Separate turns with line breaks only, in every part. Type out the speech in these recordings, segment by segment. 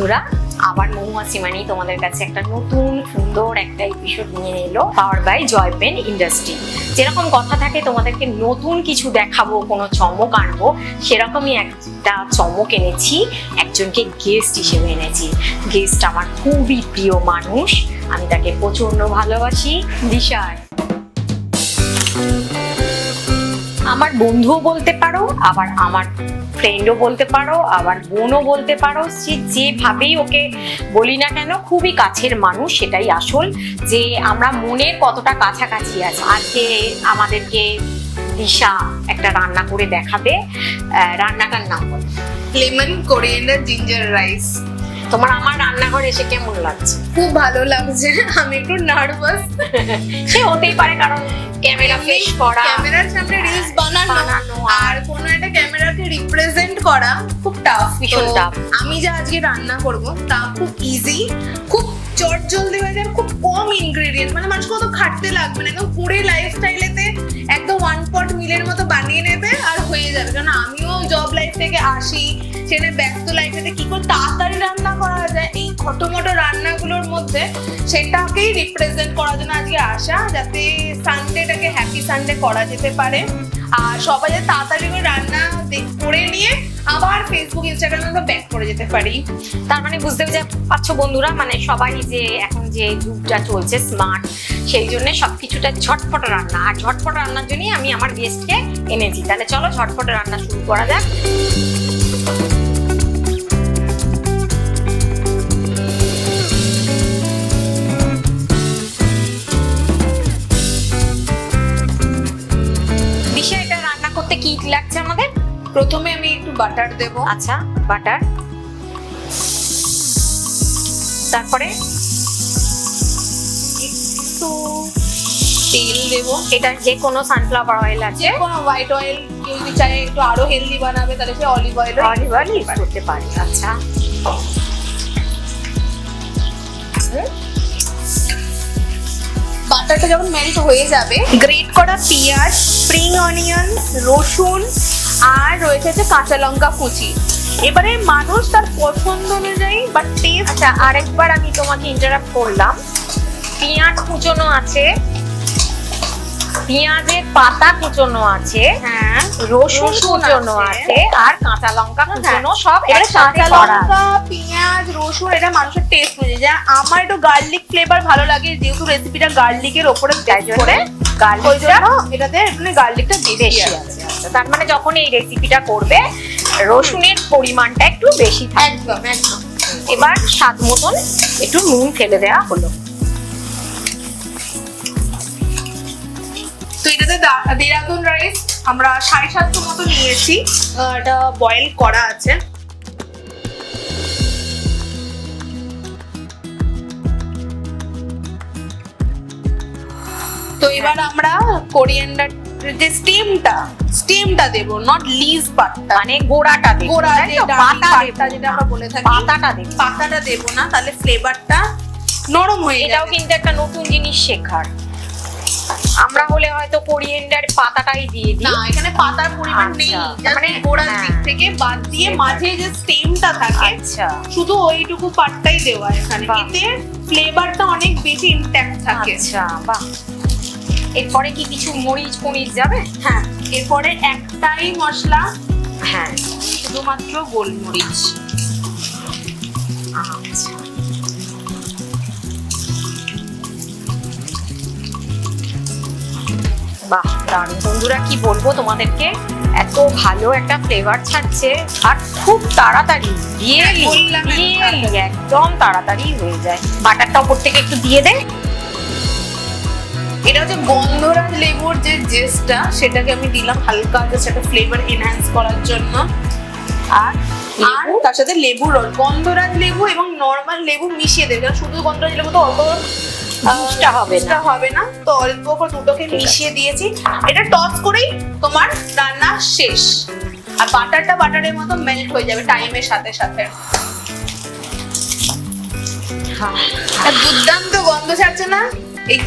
বন্ধুরা, আবার মহুয়া সিমানি তোমাদের কাছে একটা নতুন সুন্দর একটা এপিসোড নিয়ে এলো, power by Joy pen industry. যেরকম কথা থাকে তোমাদেরকে নতুন কিছু দেখাবো, কোনো চমক আনবো, সেরকমই একটা চমক এনেছি। একজনকে গেস্ট হিসেবে এনেছি। গেস্ট আমার খুবই প্রিয় মানুষ, আমি তাকে প্রচন্ড ভালোবাসি। দিশা আমার বন্ধুও বলতে পারো, আবার আমার ফ্রেন্ডও বলতে পারো, আবার বোনও বলতে পারো। যেভাবেই ওকে বলি না কেন, খুবই কাছের মানুষ, সেটাই আসল। যে আমরা মনের কতটা কাছাকাছি আছে। আজকে আমাদেরকে দিশা একটা রান্না করে দেখাবে। রান্নাটার নাম বল।
Lemon coriander ginger rice.
তোমার আমার রান্নাঘরে এসে কেমন লাগছে?
খুব ভালো লাগছে। আমি একটু নার্ভাস।
সে হতেই পারে, কারণ ক্যামেরা ফেস করা,
ক্যামেরার সামনে রিলস বানানো আর কোনো একটা ক্যামেরাকে রিপ্রেজেন্ট করা খুব টাফ।
ভীষণ টাফ।
আমি যে আজকে রান্না করব তা খুব ইজি, খুব চটজলদি হয়ে যায়, খুব কম ইনগ্রেডিয়েন্ট, মানে মানুষ কত খাটতে লাগবে না, একদম পুরো লাইফস্টাইলেতে একদম ওয়ান পট মিলের মতো বানিয়ে নেবে আর হয়ে যাবে। কারণ আমিও জব লাইফ থেকে আসি, সেখানে ব্যস্ত লাইফেতে কি করে তাড়াতাড়ি রান্না করা যায় এই ছোট-মোটো রান্নাগুলোর মধ্যে, সেটাকেই রিপ্রেজেন্ট করার জন্য আজকে আসা, যাতে সানডেটাকে হ্যাপি সানডে করা যেতে পারে। আর সবাই যাতে তাড়াতাড়ি করে রান্না করে নিয়ে আবার ফেসবুক ইনস্টাগ্রামে আমরা ব্যাক করে যেতে পারি।
তার মানে বুঝতে পারছো বন্ধুরা, মানে সবাই যে এখন যে যুগটা চলছে স্মার্ট, সেই জন্য সবকিছুটা ঝটপট রান্না, আর ঝটপট রান্নার জন্যই আমি আমার গেস্টকে এনেছি। তাহলে চলো ঝটপট রান্না শুরু করা যাক। দিশা, এটা রান্না করতে কি লাগছে আমাদের?
প্রথমে আমি একটু বাটার দেব।
আচ্ছা, বাটার। তারপরে
একটু তেল দেব।
এটা যে কোনো সানফ্লাওয়ার অয়েল আছে,
যে কোনো হোয়াইট অয়েল, কেউ যদি চায় একটু আরো হেলদি বানাবে তাহলে সে অলিভ অয়েল
ইউজ করতে পারে। আচ্ছা,
বাটারটা যখন মেল্ট হয়ে যাবে, গ্রেট করা পেঁয়াজ, স্প্রিং অনিয়ন, রসুন আর রয়েছে হচ্ছে কাঁচা লঙ্কা কুচি। এবারে মানুষ তার পছন্দ অনুযায়ী বা টেস্ট।
আচ্ছা, আরেকবার আমি তোমাকে ইন্টারাপ্ট করলাম। পেঁয়াজ কুচনো আছে, পেঁয়াজের পাতা কুচনো আছে,
হ্যাঁ,
রসুন কুচনো আছে, আর কাঁচা লঙ্কা কুচনো, সব
এবারে
একসাথে
কাঁচা
করা।
লঙ্কা, পেঁয়াজ, রসুন এটা মানুষের টেস্ট বুঝে যায়। আমার একটু গার্লিক ফ্লেভার ভালো লাগে, যেহেতু রেসিপিটা গার্লিকের ওপরে
তাই জন্য
ওই জন্য এটাতে গার্লিকটা বেশি আছে।
আচ্ছা, তার মানে যখন এই রেসিপিটা করবে রসুনের পরিমাণটা একটু বেশি থাকবে।
একদম একদম।
এবার স্বাদ মতন একটু নুন ফেলে দেওয়া হলো।
তো এটাতে দেরাদুন রাইস আমরা 750 মতো নিয়েছি। এটা বয়েল করা আছে। তো এবার আমরা কোরিয়ান্ডার যে স্টেমটা দেব, নট লিজ পাতা,
মানে গোড়াটা দেব,
গোড়া
তাই তো?
পাতা যেটা আমরা বলে থাকি,
পাতাটা
দেব না, তাহলে ফ্লেভারটা নরম হয়ে যাবে।
এটাও কিন্তু একটা নতুন জিনিস শেখার। আমরা হলে হয়তো কোরিয়েন্ডার পাতাটাই দিয়ে দিই।
না, এখানে পাতার পরিমাণ নেই, মানে গোড়ার দিক থেকে বাদ দিয়ে মাঝে যে স্টেমটা থাকে,
আচ্ছা,
শুধু ওইটুকু পার্টটাই দেওয়া এখানে। এতে ফ্লেভারটা অনেক বেশি ইনট্যাক্ট থাকে।
আচ্ছা, বাহ। এরপরে কি কিছু মরিচ যাবে?
হ্যাঁ, এরপরে একটাই মশলা,
হ্যাঁ,
শুধুমাত্র গোলমরিচ।
আচ্ছা, বাহ, দারুণ। বন্ধুরা, কি বলবো তোমাদেরকে, এত ভালো একটা ফ্লেভার ছাড়ছে, আর খুব তাড়াতাড়ি একদম তাড়াতাড়ি হয়ে যায়। বাটারটা উপর থেকে একটু দিয়ে দে।
এটা হচ্ছে গন্ধরাজ লেবুর যে জেসটা, সেটাকে আমি দিলাম হালকা, জাস্ট একটা ফ্লেভার এনহ্যান্স করার জন্য। আর তার সাথে লেবুর রস, গন্ধরাজ লেবু এবং নরমাল লেবু মিশিয়ে দেবে, শুধু গন্ধরাজ লেবু তো অত হবে না, তো অল্প করে দুটোকে মিশিয়ে দিয়েছি। এটা টস করেই তোমার রান্না শেষ, আর বাটারের মতো মেল্ট হয়ে যাবে টাইমের সাথে সাথে। দুর্দান্ত গন্ধ ছাড়ছে না? এই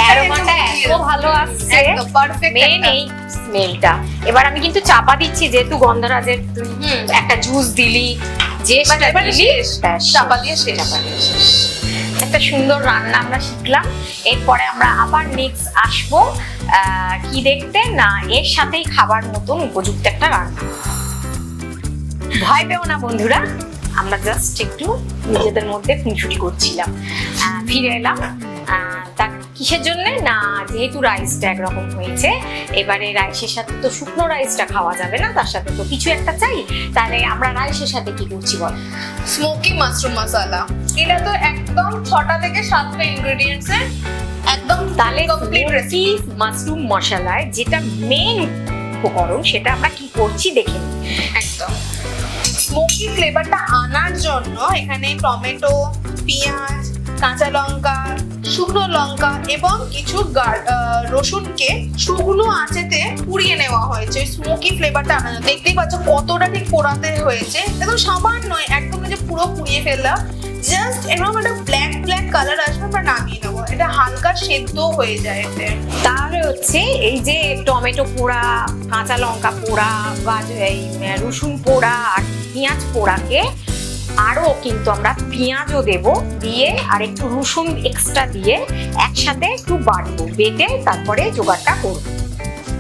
অ্যারোমাটা এত ভালো আসছে,
একদম পারফেক্ট
মেন এই স্মেলটা। এবার আমি কিন্তু চাপা দিচ্ছি, যেহেতু গন্ধরাজের তুই একটা জুস দিলি, জেস্টটা
এবারে
দিলি,
শেষ,
ব্যাস,
চাপা দিয়ে শেষ।
চাপা দিয়ে শেষ। একটা সুন্দর রান্না আমরা শিখলাম। এরপরে আমরা আবার নেক্সট আসবো কি দেখতে, না এর সাথেই খাবার মতন উপযুক্ত একটা রান্না। ভয় পেও না বন্ধুরা, আমরা জাস্ট একটু নিজেদের মধ্যে খুনসুটি করছিলাম। ফিরে এলাম। তা কিসের জন্য, না যেহেতু রাইসটা একরকম হয়েছে, এবারে রাইসের সাথে তো শুকনো রাইসটা খাওয়া যাবে না, তার সাথে তো কিছু একটা চাই। তাহলে আমরা রাইসের সাথে কি করছি বল?
স্মোকি মাশরুম মশলা। এটা তো একদম 6টা থেকে 7টা ইনগ্রেডিয়েন্টস এর একদম
তাহলে
কমপ্লিট রেসিপি।
মাশরুম মশলায় যেটা মেন উপকরণ, সেটা আমরা কি করছি দেখে নিই।
একদম স্মোকি ফ্লেভারটা আনার জন্য এখানে টমেটো, পেঁয়াজ, কাঁচা লঙ্কা, শুকনো লঙ্কা এবং কিছু রসুনকে শুকনো আঁচেতে পুড়িয়ে নেওয়া হয়েছে স্মোকি ফ্লেভারটা আনার জন্য। দেখতেই পাচ্ছ কতটা ঠিক পোড়াতে হয়েছে, একদম সামান্য, একদম যে পুরো পুড়িয়ে ফেললাম। জাস্ট এরকম একটা ব্ল্যাক ব্ল্যাক কালার আসবে, আমরা নামিয়ে নেবো। এটা হালকা সেদ্ধ হয়ে যায় এতে।
তাহলে হচ্ছে এই যে টমেটো পোড়া, কাঁচা লঙ্কা পোড়া বা এই রসুন পোড়া আর পেঁয়াজ পোড়াকে আরো কিন্তু আমরা পেঁয়াজও দেব, দিয়ে আর একটু রসুন এক্সট্রা দিয়ে একসাথে একটু বাটবো, বেটে তারপরে জোগাড়টা করবো।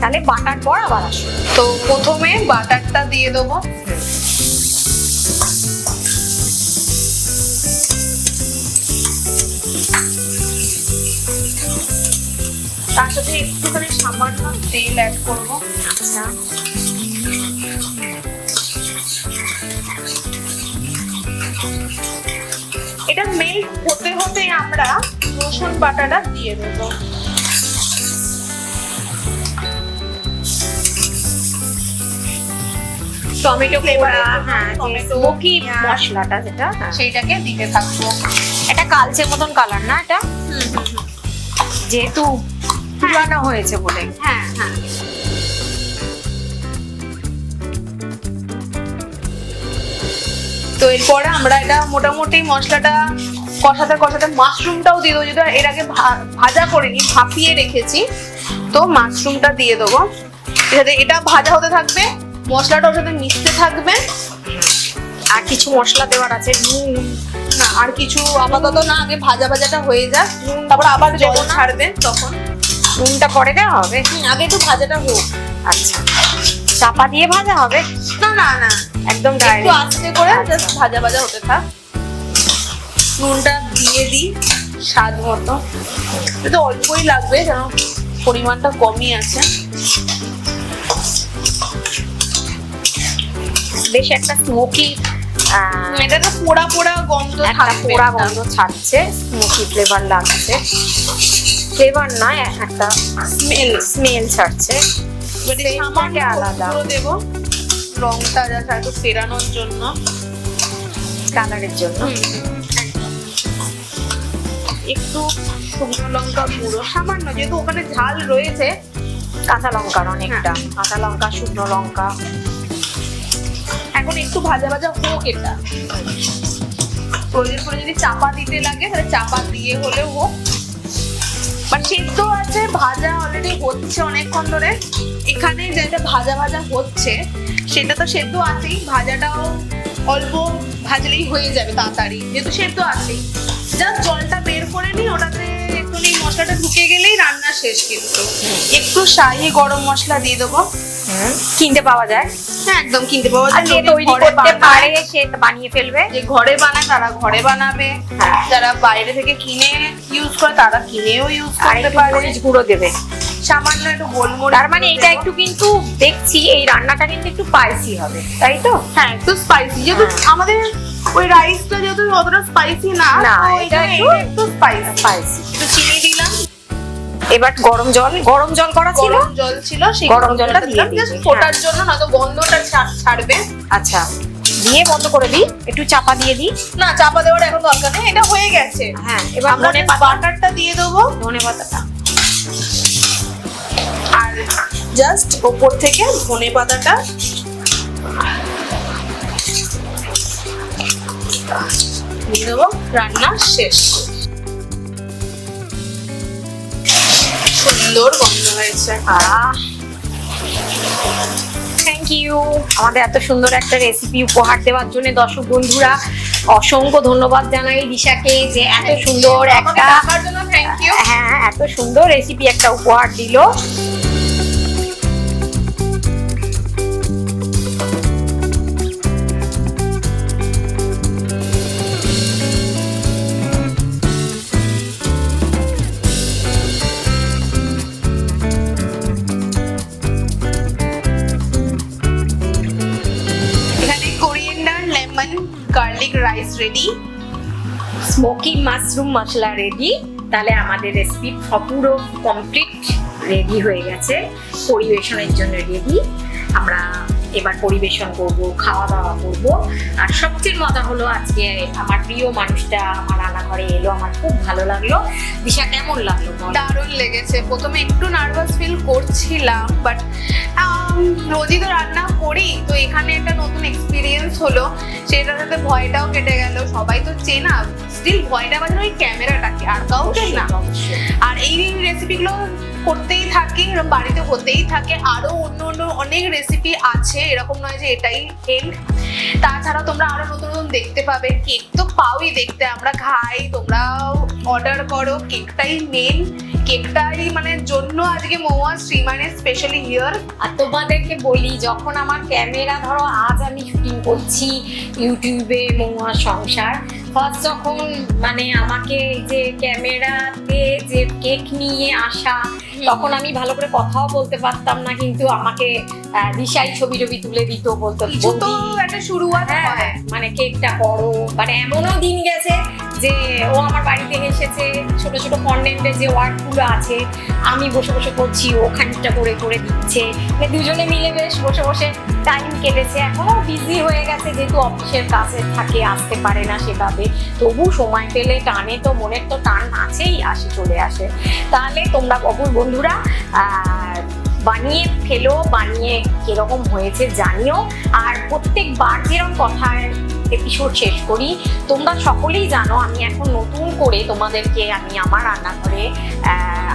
তাহলে বাটার পর আবার আসবো।
তো প্রথমে বাটারটা দিয়ে দেবো। তার সাথে একটুখানি সামান্য তেল অ্যাড করবো।
আচ্ছা,
এটা মেল্ট হতে হতে আমরা রসুন বাটাটা দিয়ে দেবো।
টমেটো পোড়া,
হ্যাঁ,
টমেটো
স্মোকি
মশলাটা যেটা,
সেইটাকে দিতে থাকবো।
এটা কালচে মতন কালার না এটা, যেহেতু পুরানো হয়েছে বলে।
হ্যাঁ হ্যাঁ। তো এরপরে আমরা এটা মোটামুটি মশলাটা কষাতে কষাতে মাশরুমটাও দিয়ে দেবো, যেটা এর আগে ভাজা করিনি, ভাপিয়ে রেখেছি। তো মাশরুমটা দিয়ে দেবো, যাতে এটা ভাজা হতে থাকবে, মশলাটা ওর সাথে মিশতে থাকবে।
আর কিছু মশলা দেওয়ার আছে, নুন
না আর কিছু আপাতত না, আগে ভাজা ভাজাটা হয়ে যাক, তারপর আবার জল ছাড়বে তখন।
নুনটা পরে দেওয়া হবে,
আগে একটু ভাজাটা হোক।
আচ্ছা, চাপা দিয়ে ভাজা হবে?
না না না,
একদম
একটু
ডাইরেক্ট।
আস্তে করে জাস্ট ভাজা ভাজা হতে থাক। নুনটা দিয়ে দিই স্বাদ মতো, এটা অল্পই লাগবে, যেন পরিমাণটা কমই আছে।
বেশ একটা স্মোকি,
এটা না পোড়া পোড়া গন্ধ
একটা
থাকবে,
পোড়া গন্ধ ছাড়ছে, স্মোকি ফ্লেভার লাগছে। ফ্লেভার নয়, একটা স্মেল ছাড়ছে।
সামান্য
আলাদা
গুঁড়ো দেবো, রংটা যা একটু ফেরানোর জন্য,
কালারের জন্য।
একটু শুকনো লঙ্কা গুঁড়ো সামান্য, যেহেতু ওখানে ঝাল রয়েছে।
কাঁচা লঙ্কার অনেকটা, কাঁচা লঙ্কা, শুকনো লঙ্কা।
এখন একটু ভাজা ভাজা হোক এটা, প্রয়োজন করে যদি চাপা দিতে লাগে তাহলে চাপা দিয়ে হলেও হোক। বাট সেদ্ধ আছে, ভাজা অলরেডি হচ্ছে অনেকক্ষণ ধরে। এখানে যেটা ভাজা ভাজা হচ্ছে সেটা তো সেদ্ধ আছেই, ভাজাটাও অল্প ভাজলেই হয়ে যাবে তাড়াতাড়ি, যেহেতু সেদ্ধ আছেই। জাস্ট জলটা বের করে নিই, ওটাতে একটু মশলাটা ঢুকে গেলেই রান্না শেষ। কিন্তু একটু শাহি গরম মশলা দিয়ে দেবো।
কিনতে পাওয়া যায়,
হ্যাঁ একদম কিনতে পাওয়া যায়।
যে তৈরি করতে পারে সে বানিয়ে ফেলবে,
যে ঘরে বানায় তারা ঘরে বানাবে, যারা বাইরে থেকে কিনে ইউজ করে তারা কিনেও ইউজ করতে পারে।
মরিচ গুঁড়ো দেবে
সামান্য একটু গোলমরিচ।
তার মানে এটা একটু কিন্তু দেখছি এই রান্নাটা কিন্তু একটু স্পাইসি হবে, তাই তো?
হ্যাঁ একটু স্পাইসি, যেহেতু আমাদের ওই রাইসটা যেহেতু অতটা স্পাইসি না,
এটা
একটু স্পাইসি। একটু চিনি দিলাম।
এবার গরম জল করা ছিল,
গরম জল ছিল, সেই
গরম জলটা দিয়ে
জাস্ট ফোটার জন্য, নয়তো গন্ধটা ছাড়বে।
আচ্ছা, দিয়ে বন্ধ করে দিই, একটু চাপা দিয়ে দিই।
না চাপা দেওয়ার এখন দরকার নেই, এটা হয়ে গেছে।
হ্যাঁ, এবার
আমরা বাটারটা দিয়ে দেবো,
ধনে পাতাটা,
আর জাস্ট ওপর থেকে ধনে পাতাটা দিয়ে দেবো। রান্না শেষ। সুন্দর গন্ধ হয়েছে।
Thank you. ইউ আমাদের এত সুন্দর একটা রেসিপি উপহার দেওয়ার জন্য। দর্শক বন্ধুরা, অসংখ্য ধন্যবাদ জানাই দিশাকে যে এত সুন্দর একটা
থ্যাংক ইউ।
হ্যাঁ, এত সুন্দর রেসিপি একটা উপহার দিল।
এখানে coriander lemon garlic rice ready,
smoky mushroom masala ready. তাহলে আমাদের রেসিপি পুরো কমপ্লিট রেডি হয়ে গেছে, পরিবেশনের জন্য রেডি। আমরা এবার পরিবেশন করব, খাওয়া দাওয়া করব। আর সবচেয়ে মজা হলো আজকে আমার প্রিয় মানুষটা আমার রান্নাঘরে এলো, আমার খুব ভালো লাগলো। দিশা, কেমন লাগলো?
দারুণ লেগেছে। প্রথমে একটু নার্ভাস ফিল করছিলাম, বাট রোজই তো রান্না করি, তো এখানে একটা নতুন এক্সপিরিয়েন্স হলো, সেটার সাথে ভয়টাও কেটে গেল। সবাই তো চেনা, স্টিল ভয়টা বাজে ওই ক্যামেরাটাকে, আর কাউকে না। আর এই রেসিপিগুলো করতেই থাকি, এরকম বাড়িতে হতেই থাকে। আরো অন্য অন্য অনেক রেসিপি আছে, এরকম নয় যে এটাই এন্ড। তাছাড়া তোমরা আরো নতুন নতুন দেখতে পাবে। কেক তো পাওই দেখতে, আমরা খাই, তোমরাও অর্ডার করো। কেকটাই মেন, কেকটাই মানে জন্য আজকে মহুয়া শ্রীমানের স্পেশালি হিয়ার।
আর তোমাদেরকে বলি, যখন আমার ক্যামেরা, ধরো আজ আমি শুটিং করছি ইউটিউবে মহুয়া সংসার, ফার্স্ট যখন মানে আমাকে যে ক্যামেরাতে যে কেক নিয়ে আসা, তখন আমি ভালো করে কথাও বলতে পারতাম না, কিন্তু আমাকে দিশাই ছবি টবি তুলে দিত, বলতো
কিছু তো একটা শুরুয়াত হয়,
মানে কেকটা করো। মানে এমনও দিন গেছে যে ও আমার বাড়িতে এসেছে, ছোট ছোট কন্টেন্টের যে ওয়ার্কগুলো আছে আমি বসে বসে করছি, ও খানিকটা করে করে দিচ্ছে, মানে দুজনে মিলে বেশ বসে বসে টাইম কেটেছে। এখনো বিজি হয়ে গেছে, যেহেতু অফিসের কাছে থাকে, আসতে পারে না সেভাবে, তবু সময় পেলে টানে তো, মনের তো টান আছেই, আসে চলে আসে। তাহলে তোমরা অবুর বন্ধুরা বানিয়ে ফেলো, বানিয়ে কিরকম হয়েছে জানিও। আর প্রত্যেকবার যেরকম কথার এপিসোড শেষ করি, তোমরা সকলেই জানো আমি এখন নতুন করে তোমাদেরকে আমি আমার রান্নাঘরে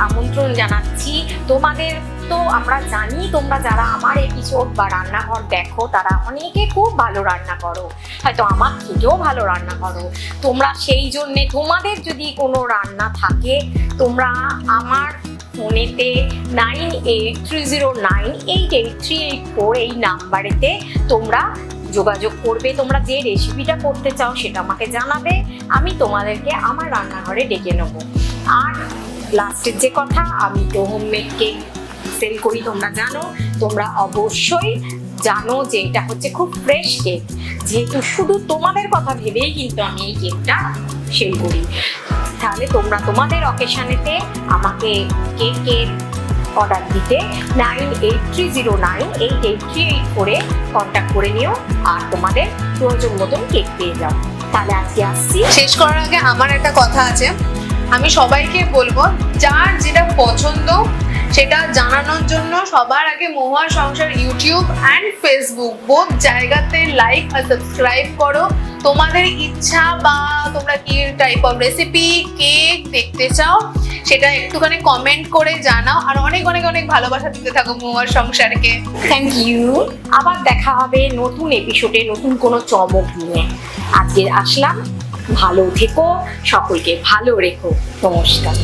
আমন্ত্রণ জানাচ্ছি। তোমাদের তো আমরা জানি, তোমরা যারা আমার এপিসোড বা রান্নাঘর দেখো তারা অনেকে খুব ভালো রান্না করো, হয়তো আমার থেকেও ভালো রান্না করো। তোমরা সেই জন্যে তোমাদের যদি কোনো রান্না থাকে, তোমরা আমার ফোনেতে 9830988384 এই নাম্বারেতে তোমরা যোগাযোগ করবে। তোমরা যে রেসিপিটা করতে চাও সেটা আমাকে জানাবে, আমি তোমাদেরকে আমার রান্নাঘরে ডেকে নেবো। আর লাস্টের যে কথা, আমি তো হোমমেড কেক সেল করি, তোমরা জানো। তোমরা অবশ্যই জানো যে এটা হচ্ছে খুব ফ্রেশ কেক, যেহেতু শুধু তোমাদের কথা ভেবেই কিন্তু আমি এই কেকটা সেল করি। তাহলে তোমরা তোমাদের অকেশনেতে আমাকে কেকের অর্ডার দিতে 9830988384 কন্ট্যাক্ট করে নিও, আর তোমাদের প্রয়োজন মতন কেক পেয়ে যাও। তাহলে আজকে আসছি।
শেষ করার আগে আমার একটা কথা আছে, আমি সবাইকে বলবো যার যেটা পছন্দ সেটা জানানোর জন্য সবার আগে মহুয়া সংসার ইউটিউব অ্যান্ড ফেসবুক বোথ জায়গাতে লাইক আর সাবস্ক্রাইব করো। তোমাদের ইচ্ছা বা তোমরা কি টাইপ অফ রেসিপি কেক দেখতে চাও সেটা একটুখানি কমেন্ট করে জানাও, আর অনেক অনেক অনেক ভালোবাসা দিতে থাকো মহুয়ার সংসারকে।
Thank you. আবার দেখা হবে নতুন এপিসোডে নতুন কোনো চমক নিয়ে। আজকে আসলাম, ভালো থেকো, সকলকে ভালো রেখো। নমস্কার।